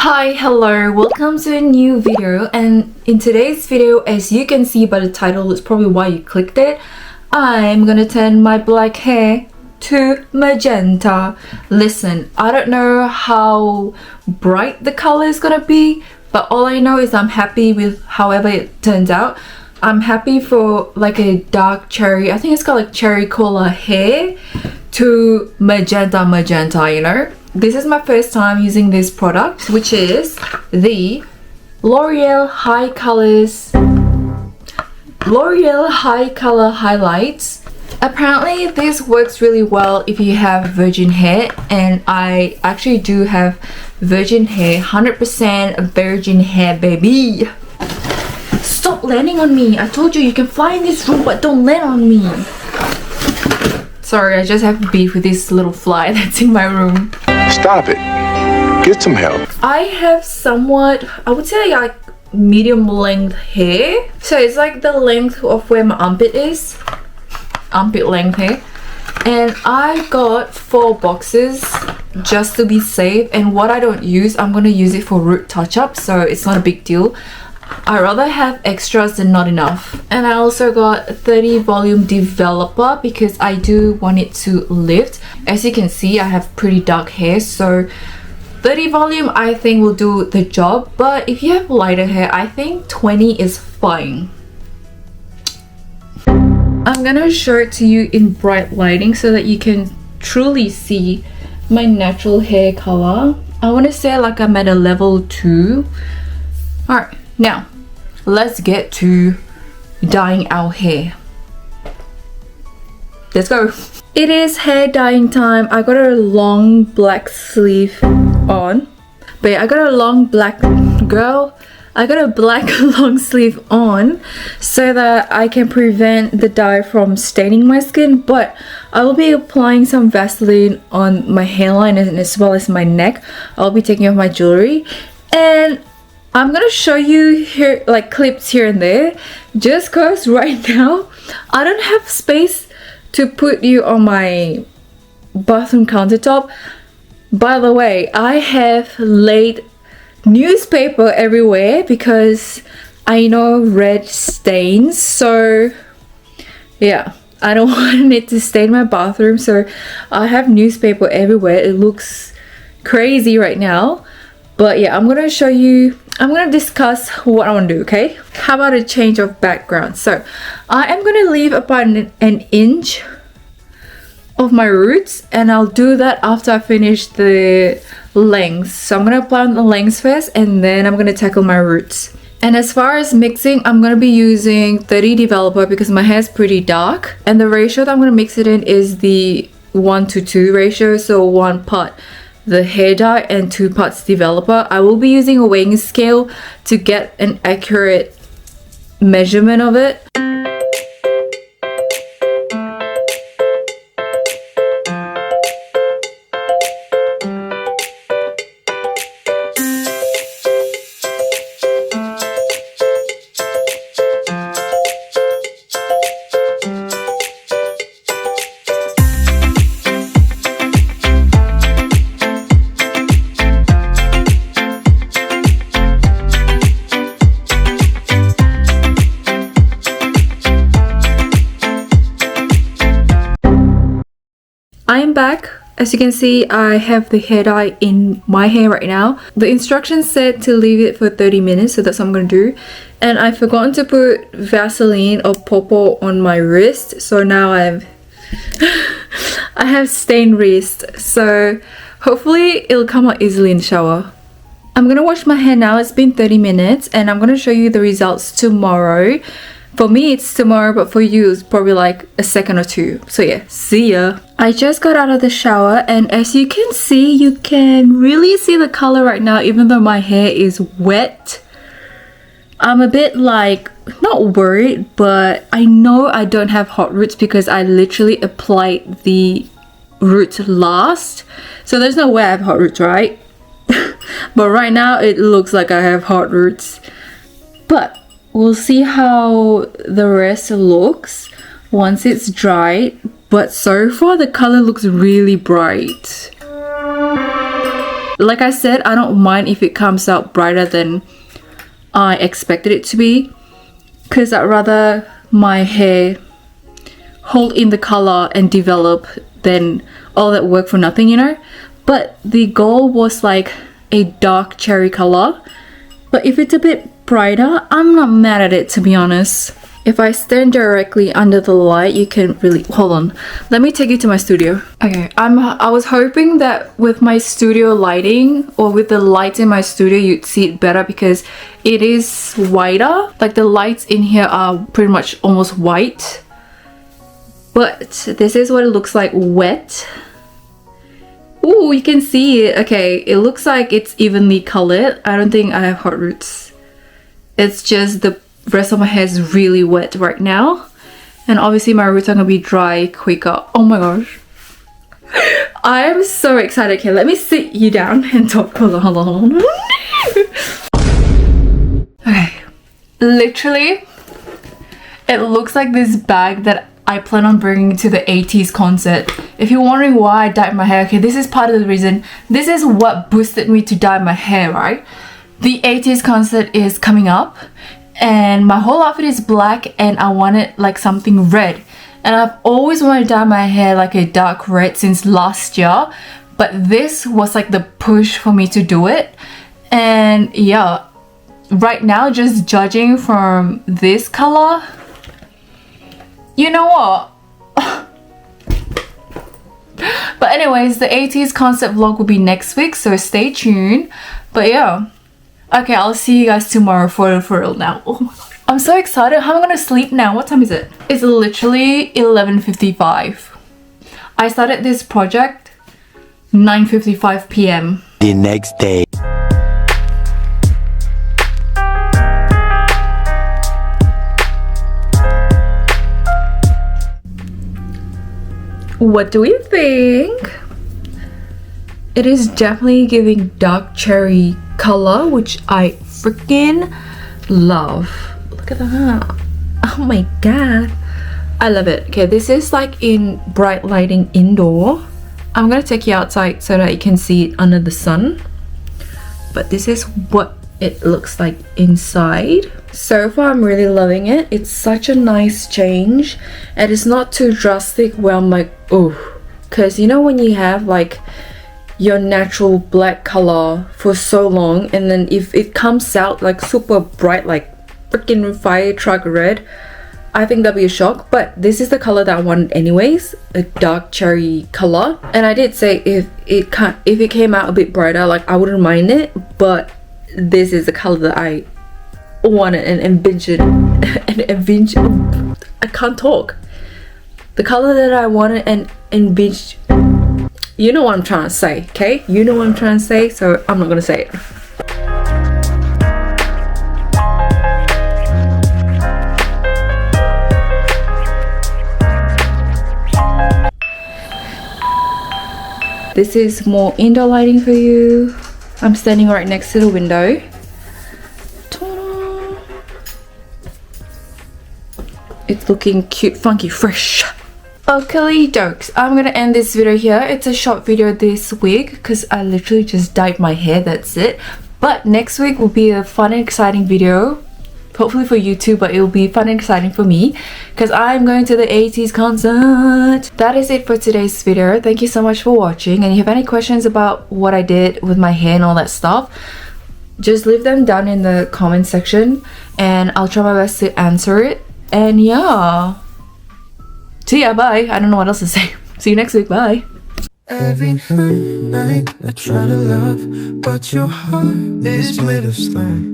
Hi, hello, welcome to a new video, and in today's video, as you can see by the title, it's probably why you clicked it, I'm gonna turn my black hair to magenta. Listen, I don't know how bright the color is gonna be, but all I know is I'm happy with however it turns out. I'm happy for like a dark cherry, I think it's called like cherry cola hair to magenta, you know. This is my first time using this product, which is the L'Oreal High Color Highlights. Apparently this works really well if you have virgin hair, and I actually do have virgin hair, 100% virgin hair, baby. Stop landing on me. I told you can fly in this room, but don't land on me. Sorry, I just have beef with this little fly that's in my room. Stop it. Get some help. I have somewhat, I would say like medium length hair. So it's like the length of where my armpit is. Armpit length hair. And I got 4 boxes just to be safe. And what I don't use, I'm going to use it for root touch-up. So it's not a big deal. I rather have extras than not enough. And I also got 30 volume developer because I do want it to lift. As you can see, I have pretty dark hair, so 30 volume I think will do the job. But if you have lighter hair, I think 20 is fine. I'm gonna show it to you in bright lighting so that you can truly see my natural hair color. I want to say like I'm at a level 2. Alright, now let's get to dyeing our hair. Let's go. It is hair dyeing time. I got a long black sleeve on. But I got a long black long sleeve on so that I can prevent the dye from staining my skin. But I will be applying some Vaseline on my hairline and as well as my neck. I'll be taking off my jewelry, and I'm gonna show you here like clips here and there, just cause right now I don't have space to put you on my bathroom countertop. By the way, I have laid newspaper everywhere because I know red stains, so yeah, I don't want it to stain my bathroom, so I have newspaper everywhere. It looks crazy right now, but yeah, I'm gonna show you. I'm gonna discuss what I want to do, okay? How about a change of background? So I am gonna leave about an inch of my roots, and I'll do that after I finish the lengths. So I'm gonna apply on the lengths first, and then I'm gonna tackle my roots. And as far as mixing, I'm gonna be using 30 developer because my hair is pretty dark, and the ratio that I'm gonna mix it in is the 1:2 ratio, so 1 part the hair dye and 2 parts developer. I will be using a weighing scale to get an accurate measurement of it. I'm back. As you can see, I have the hair dye in my hair right now. The instructions said to leave it for 30 minutes, so that's what I'm gonna do. And I've forgotten to put Vaseline or Popo on my wrist, so now I have stained wrist. So hopefully it'll come out easily in the shower. I'm gonna wash my hair now. It's been 30 minutes, and I'm gonna show you the results tomorrow. For me it's tomorrow, but for you it's probably like a second or 2. So yeah, see ya. I just got out of the shower, and as you can see, you can really see the color right now even though my hair is wet. I'm a bit like, not worried, but I know I don't have hot roots because I literally applied the root last. So there's no way I have hot roots, right? But right now it looks like I have hot roots. But we'll see how the rest looks once it's dried. But so far the color looks really bright. Like I said, I don't mind if it comes out brighter than I expected it to be, because I'd rather my hair hold in the color and develop than all that work for nothing, you know. But the goal was like a dark cherry color, but if it's a bit brighter, I'm not mad at it, to be honest. If I stand directly under the light, you can really hold on. Let me take you to my studio. Okay, I was hoping that with my studio lighting or with the lights in my studio, you'd see it better because it is whiter. Like the lights in here are pretty much almost white. But this is what it looks like wet. Ooh, you can see it. Okay, it looks like it's evenly colored. I don't think I have hot roots. It's just the rest of my hair is really wet right now. And obviously my roots are gonna be dry quicker. Oh my gosh. I am so excited. Okay, let me sit you down and talk. Hold on, hold on, hold on. Okay. Literally, it looks like this bag that I plan on bringing to the 80s concert. If you're wondering why I dyed my hair, okay, this is part of the reason. This is what boosted me to dye my hair, right? The 80s concert is coming up and my whole outfit is black and I wanted like something red. And I've always wanted to dye my hair like a dark red since last year. But this was like the push for me to do it. And yeah, right now just judging from this color, you know what? But anyways, the 80s concept vlog will be next week, so stay tuned. But yeah, okay, I'll see you guys tomorrow for real now. Oh my god, I'm so excited. How am I gonna sleep now? What time is it? It's literally 11:55. I started this project 9:55 p.m. the next day. What do we think? It is definitely giving dark cherry color, which I freaking love. Look at that. Oh my god, I love it. Okay, this is like in bright lighting indoor. I'm gonna take you outside so that you can see it under the sun, but this is what it looks like inside. So far I'm really loving it. It's such a nice change and it's not too drastic where I'm like, oh, because you know when you have like your natural black color for so long and then if it comes out like super bright like freaking fire truck red, I think that'd be a shock. But this is the color that I wanted anyways, a dark cherry color. And I did say if it came out a bit brighter, like I wouldn't mind it, but this is the color that I wanted and envisioned I can't talk. The color that I wanted and envisioned. You know what I'm trying to say, okay? You know what I'm trying to say, so I'm not gonna say it. This is more indoor lighting for you. I'm standing right next to the window. Ta-da! It's looking cute, funky, fresh. Okay, dokes, I'm gonna end this video here. It's a short video this week because I literally just dyed my hair, that's it. But next week will be a fun and exciting video. Hopefully for you too, but it will be fun and exciting for me because I'm going to the 80s concert. That is it for today's video. Thank you so much for watching, and if you have any questions about what I did with my hair and all that stuff, just leave them down in the comment section and I'll try my best to answer it. And yeah, see ya, bye. I don't know what else to say. See you next week, bye. Every night I try to love, but your heart is made of stone.